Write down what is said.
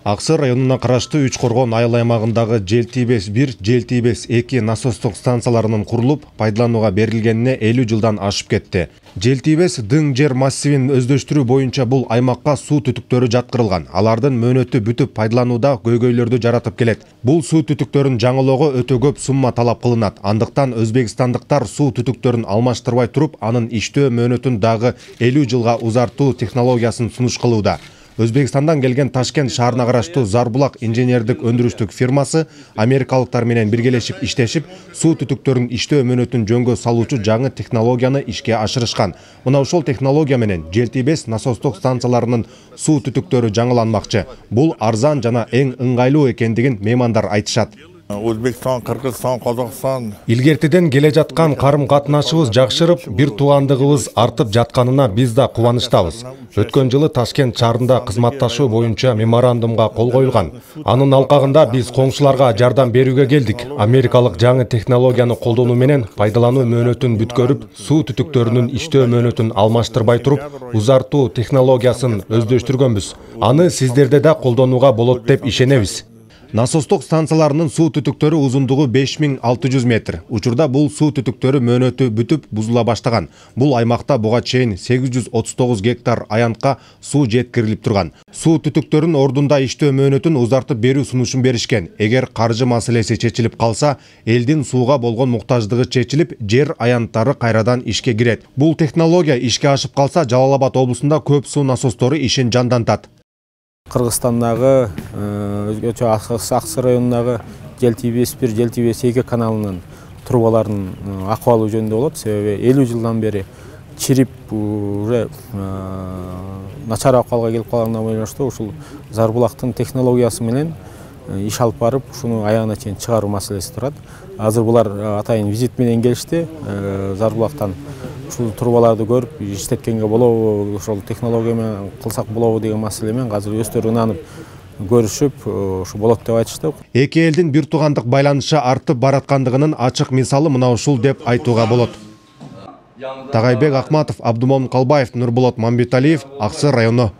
Аксы районуна караштуу Үч Коргон айыл аймагындагы Желтибес-1, Желтибес-2 насостук станцияларынын курулуп, пайдаланууга берилгенине 50 жылдан ашып кетти. Желтибес-Дың жер массивин өздөштүрүү боюнча бул аймакка суу түтүктөрү жаткырылган. Алардын мөөнөтү бүтүп пайдаланууда көйгөйлөрдү жаратып келет. Бул суу түтүктөрүн жаңылоого өтө көп сумма талап кылынат. Андыктан өзбекстандыктар суу түтүктөрүн алмаштырбай туруп, анын иштөө мөөнөтүн дагы 50 жылга узартуу технологиясын сунуш кылууда. Өзбекстандан келген Ташкент шаарына караштуу Зарбулак инженердик өндүрүштүк фирмасы америкалыктар менен биргелешип иштешип, суу түтүктөрүн иштөө мөөнөтүн жөнгө салуучу жаңы технологияны ишке ашырышкан. Мына ошол технология менен Желтибес насостук станцияларынын суу түтүктөрү жаңыланмакчы. Бул арзан жана эң ыңгайлуу экендигин меймандар айтышат. Өзбекстан, Кыргызстан, Казакстан. Илгертиден келе жаткан карым-катнашыбыз жакшырып, бир туугандыгыбыз артып жатканына биз да кубанычтабыз. Өткөн жылы Ташкент шаарында кызматташуу боюнча меморандумга кол коюлган. Анын алкагында биз коңшуларга жардам берүүгө келдик. Америкалык жаңы технологияны колдонуу менен пайдалануу мөөнөтүн бүткөрүп, суу түтүктөрүнүн иштөө мөөнөтүн алмаштырбай туруп, узартуу технологиясын өздөштүргөнбүз. Аны сиздерде да колдонууга болот деп ишенебиз. Насостук станцияларынын суу түтүктөрү узундугу 5600 метр. Учурда бул суу түтүктөрү мөөнөтү бүтүп бузула баштаган. Бул аймакта буга чейин 839 гектар аянтка суу жеткирилип турган. Суу түтүктөрүнүн ордунда иштөө мөөнөтүн узартып берүү сунушун беришкен. Эгер каржы маселеси чечилип калса, элдин сууга болгон муктаждыгы чечилип, жер аянттары кайрадан ишке кирет. Бул технология ишке ашып калса, Жалал Абад облусунда көп суу насостору ишин жандантат. Кыргызстандагы өзгөчө Аксы районундагы Желтибес-1, Желтибес-2 каналынын трубаларынын акыбалы жөнүндө болот. Себеби 50 жылдан бери чирип уже начар акыбалга келип калганына байланыштуу ушул Зарбулактын технологиясы менен иш алып барып, ушуну аягына чейин чыгаруу маселеси турат. Азыр булар атайын визит менен келишти. Зарбулактан ушул трубаларды көрүп, иштеткенге болобу, ошол технология менен кылсак болобу деген маселе менен азыр өздөрү ынанып көрүшүп, ушу болот деп айтышты. Эки элдин бир туугандык байланышы артып бараткандыгынын ачык мисалы мына ушул деп айтууга болот. Тагайбек Акматов, Абдумомун Калбаев, Нурболот Мамбеталиев, Аксы району.